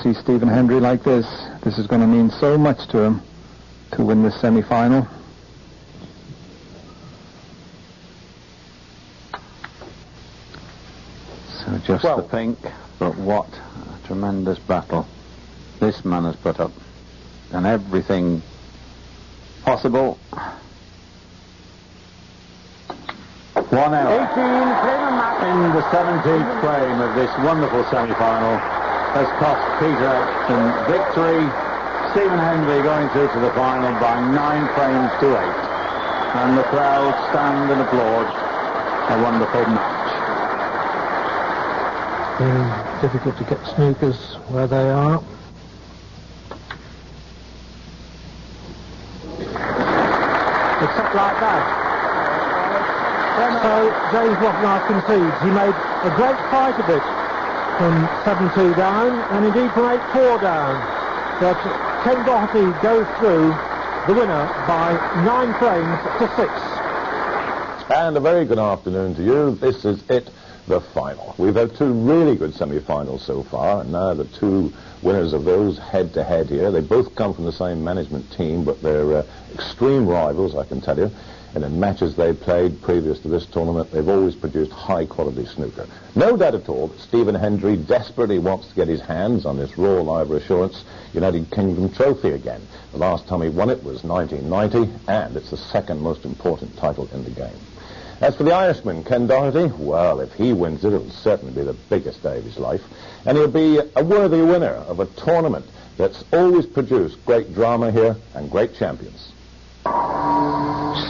see Stephen Hendry like this. This is going to mean so much to him to win this semi-final. So just the pink, but what a tremendous battle this man has put up. And everything possible. 1 hour. 18 in the 17th frame of this wonderful semi-final has cost Peter some victory. Stephen Hendry going through to the final by 9 frames to 8. And the crowd stand and applaud a wonderful match. Difficult to get snookers where they are. Except like that. So James Watnard concedes. He made a great fight of it from 7-2 down, and indeed from 8-4 down. But Ken Doherty goes through the winner by 9 frames to 6. And a very good afternoon to you. This is it, the final. We've had 2 really good semi-finals so far, and now the 2 winners of those head-to-head here. They both come from the same management team, but they're extreme rivals, I can tell you. And in matches they played previous to this tournament, they've always produced high-quality snooker. No doubt at all that Stephen Hendry desperately wants to get his hands on this Royal Ivor Assurance United Kingdom trophy again. The last time he won it was 1990, and it's the second most important title in the game. As for the Irishman, Ken Doherty, well, if he wins it, it'll certainly be the biggest day of his life. And he'll be a worthy winner of a tournament that's always produced great drama here and great champions.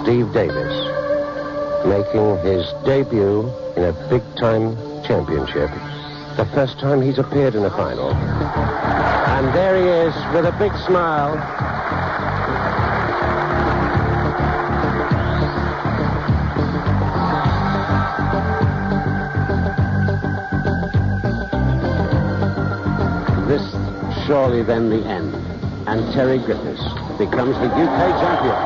Steve Davis, making his debut in a big-time championship. The first time he's appeared in a final. And there he is with a big smile. This surely then the end. And Terry Griffiths becomes the UK champion.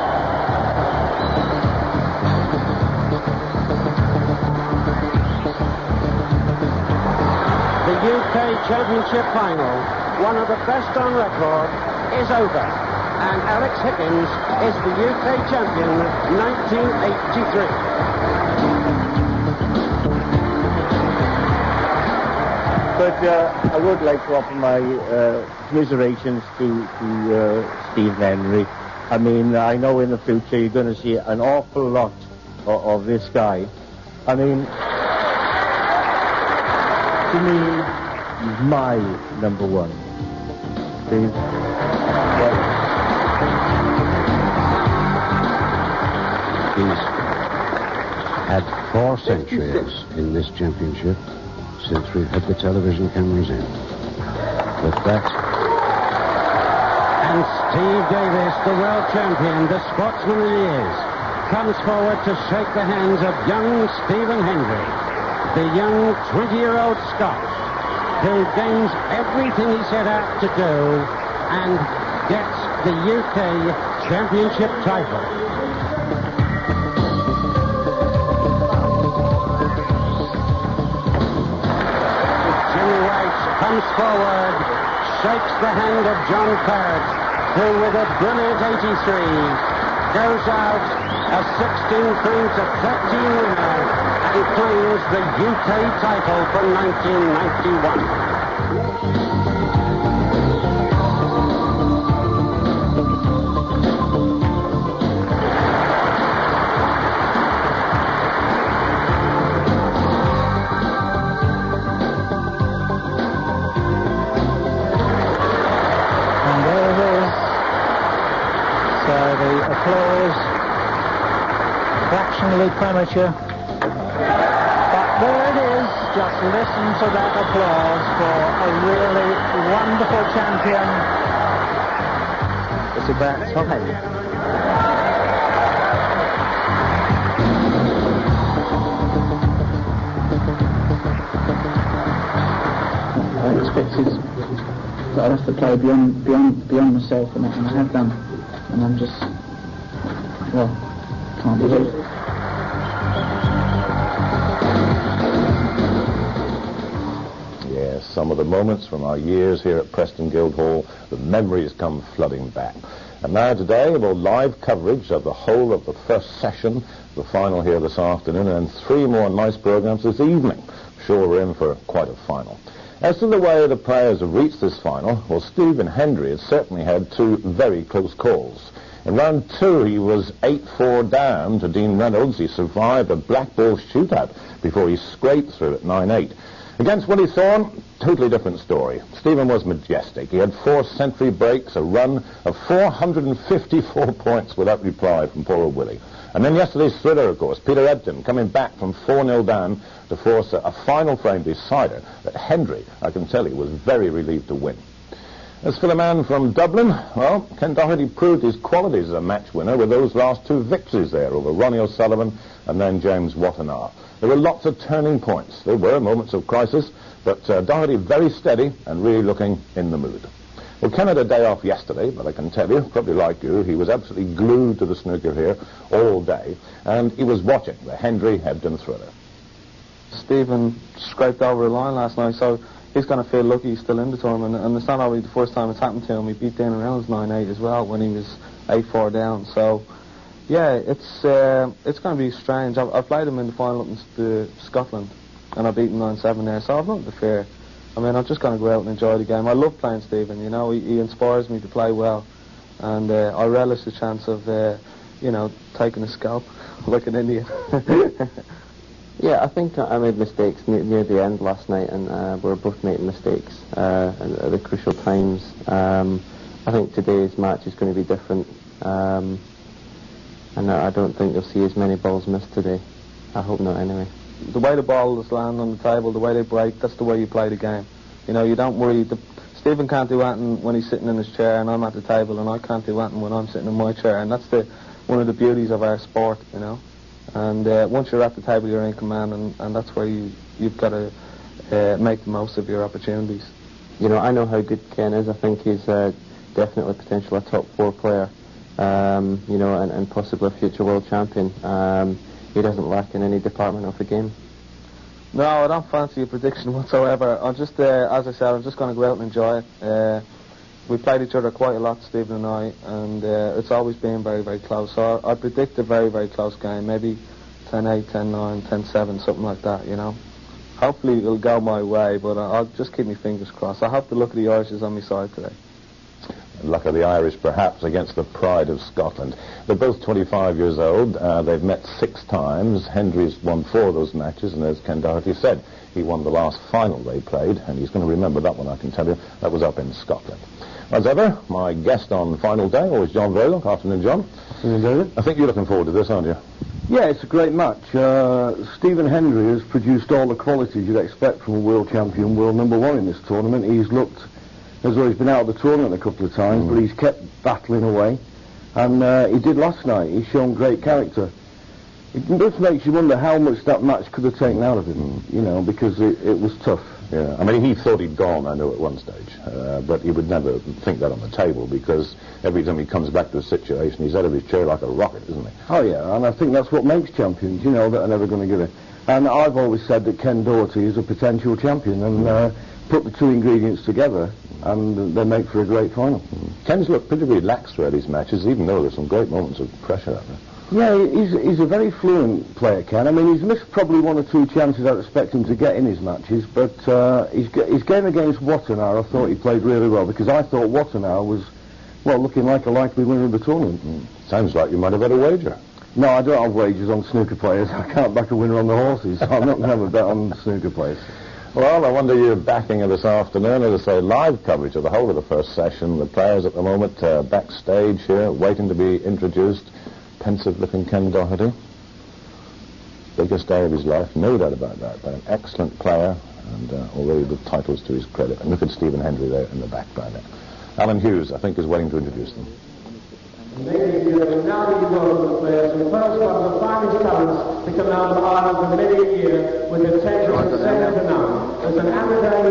UK Championship final, one of the best on record, is over. And Alex Higgins is the UK champion 1983. But I would like to offer my commiserations to Stephen Hendry. I mean, I know in the future you're going to see an awful lot of this guy. I mean, to me, he's my number 1. Steve? He's had 4 centuries in this championship since we've had the television cameras in. But that... And Steve Davis, the world champion, the sportsman that he is, comes forward to shake the hands of young Stephen Hendry, the young 20-year-old Scot, who gains everything he set out to do and gets the UK Championship title. Jimmy White comes forward, shakes the hand of John Parrott, who with a brilliant 83 goes out a 16 frames to 13 winner and claims the UK title from 1991. And there it is. So the applause, fractionally premature. There it is. Just listen to that applause for a really wonderful champion. It's about time. I expected that I'd have to play beyond myself, and I have done. And I'm just, well, can't believe it. Yes, some of the moments from our years here at Preston Guildhall. The memories come flooding back. And now today, well, live coverage of the whole of the first session, the final here this afternoon, and 3 more nice programmes this evening. Sure, we're in for quite a final. As to the way the players have reached this final, well, Stephen Hendry has certainly had 2 very close calls. In round 2, he was 8-4 down to Dean Reynolds. He survived a black ball shootout before he scraped through at 9-8. Against Willie Thorne, totally different story. Stephen was majestic. He had 4 century breaks, a run of 454 points without reply from poor old Willie. And then yesterday's thriller, of course, Peter Ebdon coming back from 4-0 down to force a final frame decider that Hendry, I can tell you, was very relieved to win. As for the man from Dublin, well, Ken Doherty proved his qualities as a match winner with those last 2 victories there over Ronnie O'Sullivan and then James Watanabe. There were lots of turning points. There were moments of crisis, but Doherty very steady and really looking in the mood. Well, Ken had a day off yesterday, but I can tell you, probably like you, he was absolutely glued to the snooker here all day, and he was watching the Hendry Hebden thriller. Stephen scraped over the line last night, so he's going to feel lucky he's still in the tournament, and it's not only the first time it's happened to him. He beat Dean Reynolds 9-8 as well when he was 8-4 down, so yeah, it's going to be strange. I played him in the final up in Scotland, and I beat him 9-7 there, so I've nothing to fear. I mean, I'm just going to go out and enjoy the game. I love playing Stephen, you know, he inspires me to play well, and I relish the chance of, you know, taking a scalp like an Indian. Yeah, I think I made mistakes near the end last night, and we were both making mistakes at the crucial times. I think today's match is going to be different. And I don't think you'll see as many balls missed today. I hope not, anyway. The way the ball is landing on the table, the way they break, that's the way you play the game. You know, you don't worry. Stephen can't do anything when he's sitting in his chair and I'm at the table, and I can't do anything when I'm sitting in my chair. And that's one of the beauties of our sport, you know. And once you're at the table, you're in command, and that's where you've got to make the most of your opportunities. You know, I know how good Ken is. I think he's definitely potentially a top 4 player. You know, and possibly a future world champion. He doesn't lack in any department of the game. No, I don't fancy a prediction whatsoever. I'm just, as I said, I'm just going to go out and enjoy it. We played each other quite a lot, Stephen and I, and it's always been very, very close. So I predict a very, very close game, maybe 10-8, 10-9, 10-7, something like that, you know. Hopefully it'll go my way, but I'll just keep my fingers crossed. I hope the luck of the Irish is on my side today. Luck of the Irish, perhaps, against the pride of Scotland. They're both 25 years old. They've met 6 times. Hendry's won 4 of those matches, and as Ken Doherty said, he won the last final they played, and he's going to remember that one, I can tell you. That was up in Scotland. As ever, my guest on final day was John Vraylock. Afternoon, John. Afternoon, David. I think you're looking forward to this, aren't you? Yeah, it's a great match. Stephen Hendry has produced all the qualities you'd expect from a world champion, world number 1 in this tournament. He's looked as though he's been out of the tournament a couple of times, but he's kept battling away. And he did last night. He's shown great character. It just makes you wonder how much that match could have taken out of him, you know, because it was tough. Yeah, I mean, he thought he'd gone, I know, at one stage, but he would never think that on the table, because every time he comes back to a situation, he's out of his chair like a rocket, isn't he? Oh, yeah, and I think that's what makes champions, you know, that are never going to give it. And I've always said that Ken Doherty is a potential champion, and put the 2 ingredients together, and they make for a great final. Ken's looked pretty relaxed throughout his matches, even though there's some great moments of pressure out there. Yeah, he's a very fluent player, Ken. I mean, he's missed probably 1 or 2 chances I'd expect him to get in his matches, but his game against Watanabe, I thought he played really well, because I thought Watanabe was, well, looking like a likely winner of the tournament. Sounds like you might have had a wager. No, I don't have wagers on snooker players. I can't back a winner on the horses, so I'm not going to have a bet on snooker players. Well, I wonder your backing of this afternoon. As I say, live coverage of the whole of the first session. The players at the moment backstage here, waiting to be introduced. Pensive-looking Ken Doherty. Biggest day of his life, no doubt about that. But an excellent player, and already the titles to his credit. And look at Stephen Hendry there in the background there. Alan Hughes, I think, is waiting to introduce them. Ladies and gentlemen, now that you know the players, we first got the finest talents to come out of Ireland for many a year with the 10th and second to none. There's an amateur